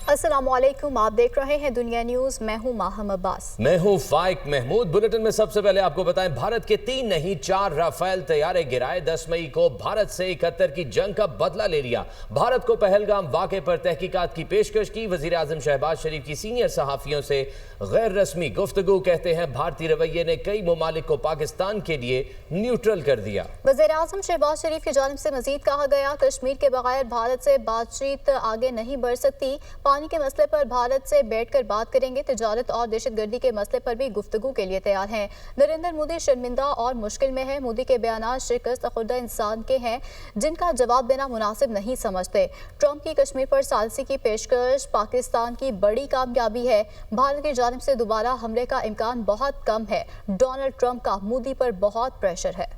अस्सलाम वालेकुम, आप देख रहे हैं दुनिया न्यूज। मैं हूं माहम अब्बास। मैं हूं फाइक महमूद। बुलेटिन में सबसे पहले आपको बताएं, भारत के 3 नहीं 4 राफेल तैयारे गिराए। 10 मई को भारत से 71 की जंग का बदला ले लिया। भारत को पहलगाम वाक़े पर तहकीकात की पेशकश की। वज़ीर आज़म शहबाज शरीफ की सीनियर सहाफ़ियों से गैर रस्मी गुफ्तगू। कहते हैं भारतीय रवैये ने कई ममालिक को पाकिस्तान के लिए न्यूट्रल कर दिया। वज़ीर आज़म शहबाज शरीफ की जानिब से मजीद कहा गया, कश्मीर के बगैर भारत से बातचीत आगे नहीं बढ़ सकती। पानी के मसले पर भारत से बैठकर बात करेंगे। तिजारत और दहशतगर्दी के मसले पर भी गुफ्तगू के लिए तैयार हैं। नरेंद्र मोदी शर्मिंदा और मुश्किल में है। मोदी के बयान शिकस्त खुर्दा इंसान के हैं जिनका जवाब देना मुनासिब नहीं समझते। ट्रंप की कश्मीर पर सालसी की पेशकश पाकिस्तान की बड़ी कामयाबी है। भारत की जानिब से दोबारा हमले का इम्कान बहुत कम है। डोनाल्ड ट्रंप का मोदी पर बहुत प्रेशर है।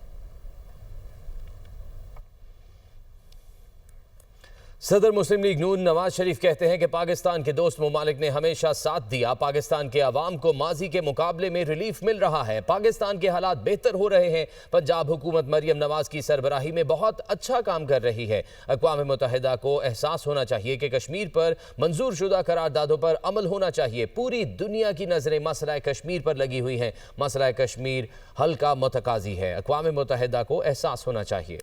सदर मुस्लिम लीग नून नवाज शरीफ कहते हैं कि पाकिस्तान के दोस्त ममालिक ने हमेशा साथ दिया। पाकिस्तान के अवाम को माजी के मुकाबले में रिलीफ मिल रहा है। पाकिस्तान के हालात बेहतर हो रहे हैं। पंजाब हुकूमत मरियम नवाज की सरबराही में बहुत अच्छा काम कर रही है। अक़वाम मुत्तहिदा को एहसास होना चाहिए कि कश्मीर पर मंजूर शुदा करारदादों पर अमल होना चाहिए। पूरी दुनिया की नजरें मसला कश्मीर पर लगी हुई हैं। मसला कश्मीर हल का मुतकाजी है। अक़वाम मुत्तहिदा को एहसास होना चाहिए।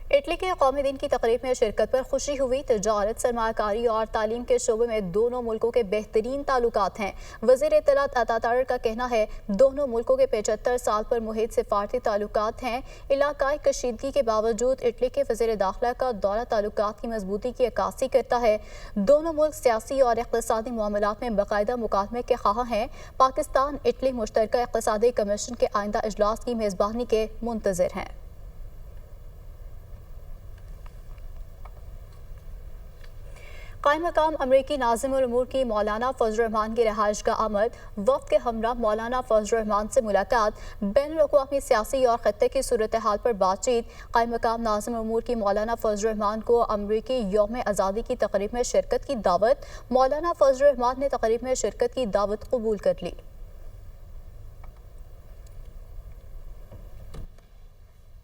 इटली के कौमी दिन की तकरीब में शिरकत पर खुशी हुई। तिजारत, सरमायाकारी और तालीम के शोबे में दोनों मुल्कों के बेहतरीन ताल्लुकात हैं। वज़ीर इत्तलात अतातार का कहना है, दोनों मुल्कों के 75 साल पर मुहित सिफारती ताल्लुकात हैं। इलाकाई कशीदगी के बावजूद इटली के वज़ीर दाखिला का दौरा ताल्लुकात की मजबूती की अक्कासी करता है। दोनों मुल्क सियासी और इक़्तिसादी मामलात में बाकायदा मुकालमे के ख़्वाह हैं। पाकिस्तान इटली मुश्तरका इक़्तिसादी कमीशन के आइंदा इजलास की मेज़बानी के मुंतज़िर हैं। कायम मकाम अमरीकी नाज़िम उल-उमूर की मौलाना फजल रहमान की रिहाइश का आमद। वफ़द के हमरा मौलाना फजल रहमान से मुलाकात। बैनुल-अक़वामी सियासी और ख़त्ते की सूरत हाल पर बातचीत। कायम मकाम नाज़िम उल-उमूर की मौलाना फजल रहमान को अमरीकी यौम आज़ादी की तक़रीब में शिरकत की दावत। मौलाना फजल रहमान ने तक़रीब में शिरकत की दावत कबूल कर ली।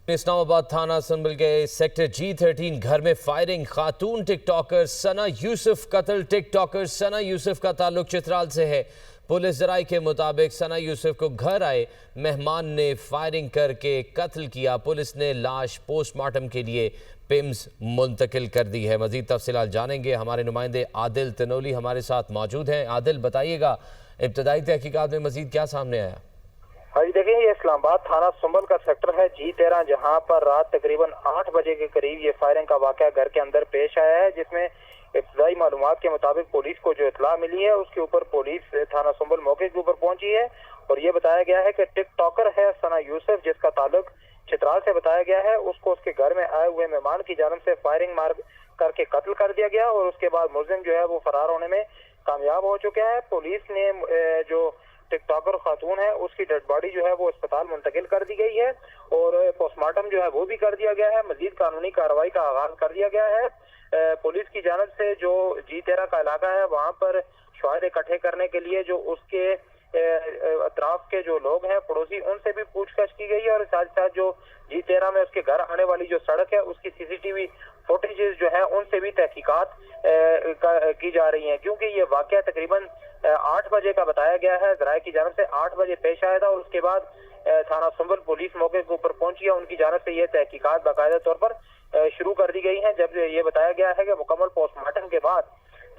इस्लामाबाद थाना संभल के सेक्टर G13 घर में फायरिंग। खातून टिकटॉकर सना यूसुफ कत्ल। टिकटॉकर सना यूसुफ का ताल्लुक चित्राल से है। पुलिस जराये के मुताबिक सना यूसुफ को घर आए मेहमान ने फायरिंग करके कत्ल किया। पुलिस ने लाश पोस्टमार्टम के लिए पिम्स मुंतकिल कर दी है। मजीद तफसीलात जानेंगे। हमारे नुमाइंदे आदिल तनोली हमारे साथ मौजूद हैं। आदिल, बताइएगा इब्तदाई तहकीकात में मजीद क्या सामने आया? हाँ जी, देखिए, ये इस्लामाबाद थाना संभल का सेक्टर है G13, जहां पर रात तकरीबन 8 बजे के करीब ये फायरिंग का वाकया घर के अंदर पेश आया है, जिसमें इब्तदाई मालूमात के मुताबिक पुलिस को जो इतला मिली है उसके ऊपर पुलिस थाना संभल मौके के ऊपर पहुंची है और ये बताया गया है कि टिकटॉकर है सना यूसुफ, जिसका ताल्लुक चित्राल से बताया गया है। उसको उसके घर में आए हुए मेहमान की जानिब से फायरिंग मार करके कत्ल कर दिया गया और उसके बाद मुलजिम जो है वो फरार होने में कामयाब हो चुका है। पुलिस ने जो टिकटॉकर खातून है उसकी डेड बॉडी जो है वो अस्पताल मुंतकिल कर दी गई है और पोस्टमार्टम जो है वो भी कर दिया गया है। मजीद कानूनी कार्रवाई का आगाज कर दिया गया है। पुलिस की जानिब से जो G13 का इलाका है वहाँ पर शवाहिद इकट्ठे करने के लिए जो उसके अतराफ के जो लोग हैं पड़ोसी, उनसे भी पूछताछ की गई है और साथ साथ जो G13 में उसके घर आने वाली जो सड़क है उसकी CCTV फुटेजेस जो है उनसे भी तहकीकात की जा रही हैं, क्योंकि ये वाकया तकरीबन 8 बजे का बताया गया है। जराये की जानिब से 8 बजे पेश आया था और उसके बाद थाना संभल पुलिस मौके के ऊपर पहुंची है। उनकी जानिब से ये तहकीकात बाकायदा तौर पर शुरू कर दी गई है। जब ये बताया गया है कि मुकम्मल पोस्टमार्टम के बाद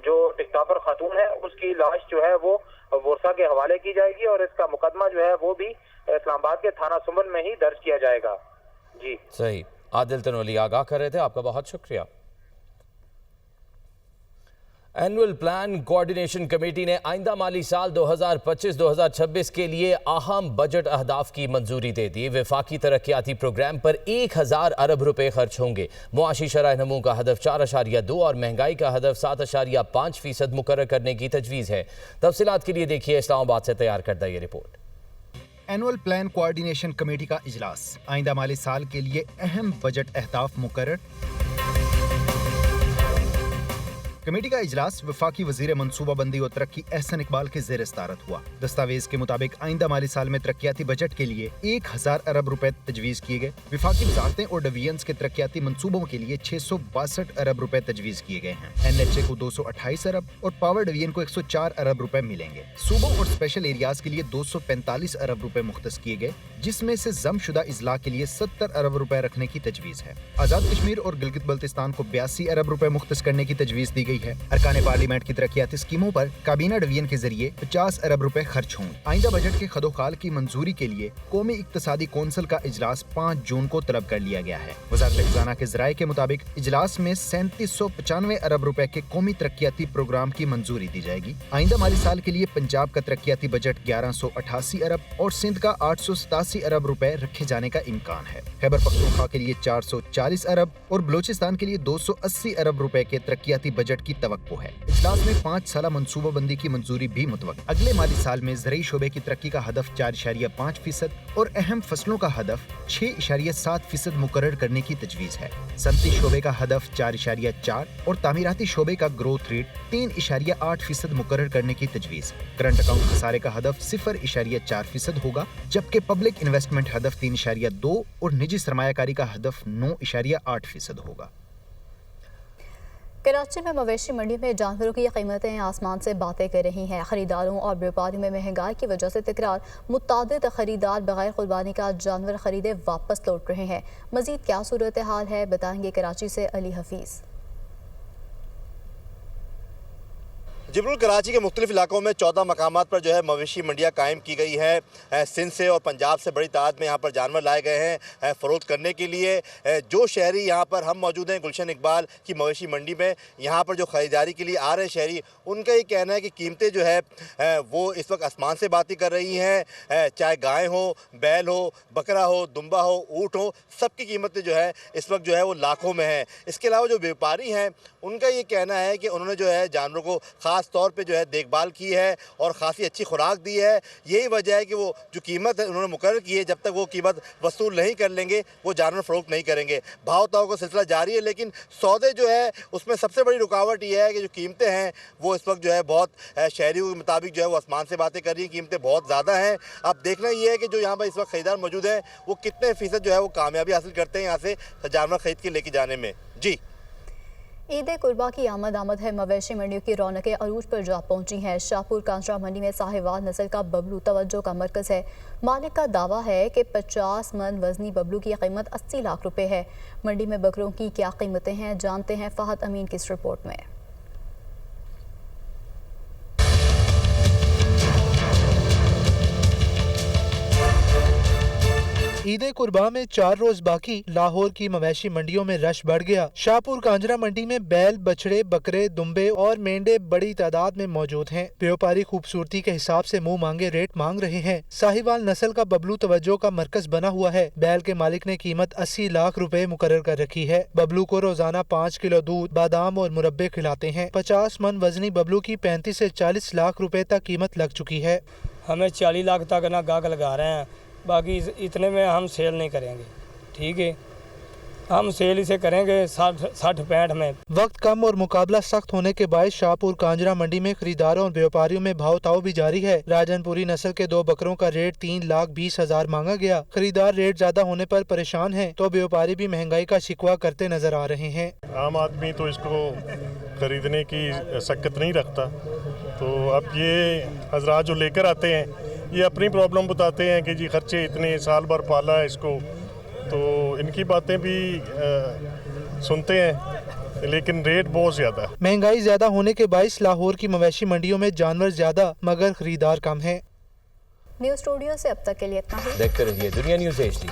जो टिकटॉकर खातून है उसकी लाश जो है वो वर्षा के हवाले की जाएगी और इसका मुकदमा जो है वो भी इस्लामाबाद के थाना संभल में ही दर्ज किया जाएगा। जी सही, आदिल तनोली आगाह कर रहे थे, आपका बहुत शुक्रिया। एनुअल प्लान कोऑर्डिनेशन कमेटी ने आइंदा माली साल 2025-2026 के लिए अहम बजट अहदाफ की मंजूरी दे दी। वफाकी तरक्याती प्रोग्राम पर 1000 अरब रुपए खर्च होंगे। मुआशी शरह नमू का हदफ 4.2 और महंगाई का हदफ 7.5% मुकर्रर करने की तजवीज़ है। तफसीलात के लिए देखिए इस्लामाबाद से तैयार करदा ये report. Annual plan coordination committee का इजलास। आइंदा माली साल के लिए अहम बजट अहदाफ मुकर्रर। कमेटी का इजलास वफाकी वजीर मनसूबाबंदी और तरक्की एहसन इकबाल के जेर सदारत हुआ। दस्तावेज के मुताबिक आइंदा माली साल में तरक्याती बजट के लिए 1000 अरब रुपए तजवीज किए गए। वफाकी वजारतें और डिवीजन्स के तरक्याती मंसूबों के लिए 662 अरब रुपए तजवीज किए गए हैं। NHA को 228 अरब और पावर डिवीजन को 104 अरब रुपए मिलेंगे। सूबों और स्पेशल एरियाज के लिए 245 अरब रुपए मुख्तस किए गए, जिसमें से जमशुदा इजला के लिए 70 अरब रुपए रखने की तजवीज है। आजाद कश्मीर और गिलगित बल्तिस्तान को 82 अरब रुपए मुख्तस करने की तजवीज दी गई है। अरकान पार्लियामेंट की तरक्याती स्कीमों पर काबीना डिवीजन के जरिए 50 अरब रुपए खर्च होंगे। आइंदा बजट के खदोखाल की मंजूरी के लिए कौमी इक्तसादी कौंसिल का इजलास 5 जून को तलब कर लिया गया है। वज़ारत खजाना के ज़राए के मुताबिक इजलास में 3795 अरब रुपए के कौमी तरक्याती प्रोग्राम की मंजूरी दी जाएगी। आइंदा माली साल के लिए पंजाब का तरक्याती बजट 1188 अरब और सिंध का 887 अरब रुपए रखे जाने का इम्कान है। खैबर पख्तूनख्वा के लिए 440 अरब और बलोचिस्तान के लिए 280 अरब रुपए के तरक्याती बजट की तवक्को है। इजलास में 5 साला मनसूबाबंदी की मंजूरी भी मुतवक्किल। अगले माली साल में ज़रई शोबे की तरक्की का हदफ 4.5% और अहम फसलों का हदफ 6.7% मुकर्रर करने की तजवीज़ है। सनती शोबे का हदफ 4.4 और तामीराती शोबे का ग्रोथ रेट 3.8% मुकर्रर करने की तजवीज़ है। करंट अकाउंट खसारे का हदफ 0.4% होगा, जबकि पब्लिक इन्वेस्टमेंट हदफ 3.2 और निजी सरमायाकारी का हदफ 9.8% होगा। कराची में मवेशी मंडी में जानवरों की कीमतें आसमान से बातें कर रही हैं। खरीदारों और व्यापारियों में महंगाई की वजह से तकरार। मुतादिद खरीदार बगैर कुर्बानी का जानवर खरीदे वापस लौट रहे हैं। मजीद क्या सूरत हाल है, बताएंगे कराची से अली हफीज़। जिब्रुल कराची के मुख्तलिफ इलाकों में 14 मकामात पर जो है मवेशी मंडियाँ कायम की गई हैं। सिंध से और पंजाब से बड़ी तादाद में यहाँ पर जानवर लाए गए हैं फ़रोख्त करने के लिए। जो शहरी यहाँ पर हम मौजूद हैं गुलशन इकबाल की मवेशी मंडी में, यहाँ पर जो ख़रीदारी के लिए आ रहे शहरी, उनका ये कहना है कि कीमतें जो है वो इस वक्त आसमान से बातें कर रही हैं। चाहे गाय हो, बैल हो, बकरा हो, दुम्बा हो, ऊँट हो, सबकी कीमतें जो है इस वक्त जो है वो लाखों में हैं। इसके अलावा जो व्यापारी हैं उनका ये कहना है कि उन्होंने जो है जानवरों को ख़ास तौर पे जो है देखभाल की है और ख़ासी अच्छी खुराक दी है। यही वजह है कि वो जो कीमत है उन्होंने मुकर्रर की है, जब तक वो कीमत वसूल नहीं कर लेंगे वो जानवर फ़रोख्त नहीं करेंगे। भाव ताव का सिलसिला जारी है, लेकिन सौदे जो है उसमें सबसे बड़ी रुकावट ये है कि जो कीमतें हैं वो इस वक्त जो है बहुत शहरियों के मुताबिक जो है वो आसमान से बातें कर रही हैं। कीमतें बहुत ज़्यादा हैं। अब देखना ये है कि जो यहाँ पर इस वक्त ख़रीदार मौजूद हैं वो कितने फ़ीसद जो है वो कामयाबी हासिल करते हैं यहाँ से जानवर ख़रीद के लेके जाने में। जी, ईद कुर्बा की आमद है। मवेशी मंडियों की रौनकें अरूज पर जा पहुंची हैं। शाहपुर कांजरा मंडी में साहिवाल नस्ल का बबलू तवज्जो का मरकज़ है। मालिक का दावा है कि 50 मन वजनी बबलू की कीमत 80 लाख रुपए है। मंडी में बकरों की क्या कीमतें हैं, जानते हैं फहद अमीन की इस रिपोर्ट में। ईद कुर्बान में 4 रोज बाकी, लाहौर की मवेशी मंडियों में रश बढ़ गया। शाहपुर कांजरा मंडी में बैल, बछड़े, बकरे, दुम्बे और मेंढे बड़ी तादाद में मौजूद हैं। व्यापारी खूबसूरती के हिसाब से मुंह मांगे रेट मांग रहे हैं। साहिवाल नस्ल का बबलू तवज्जो का मरकज बना हुआ है। बैल के मालिक ने कीमत 80 लाख रुपए मुकर्रर कर रखी है। बबलू को रोजाना 5 किलो दूध, बादाम और मुरब्बे खिलाते हैं। 50 मन वजनी बबलू की 35 से 40 लाख रुपए तक कीमत लग चुकी है। हमें 40 लाख तक ना गाहक लगा रहे हैं, बाकी इतने में हम सेल नहीं करेंगे। ठीक है, हम सेल इसे करेंगे 60-65 में। वक्त कम और मुकाबला सख्त होने के बाद शाहपुर कांजरा मंडी में खरीदारों और व्यापारियों में भाव ताव भी जारी है। राजनपुरी नस्ल के 2 बकरों का रेट 3,20,000 मांगा गया। खरीदार रेट ज्यादा होने पर परेशान हैं, तो व्यापारी भी महंगाई का शिकवा करते नजर आ रहे हैं। आम आदमी तो इसको खरीदने की सकत नहीं रखता, तो अब ये हजरात जो लेकर आते हैं ये अपनी प्रॉब्लम बताते हैं कि जी खर्चे इतने, साल भर पाला है इसको, तो इनकी बातें भी सुनते हैं, लेकिन रेट बहुत ज्यादा है। महंगाई ज्यादा होने के बायस लाहौर की मवेशी मंडियों में जानवर ज्यादा मगर खरीदार कम है। न्यूज़ स्टूडियो से अब तक के लिए इतना ही। देखते रहिए दुनिया न्यूज़ HD।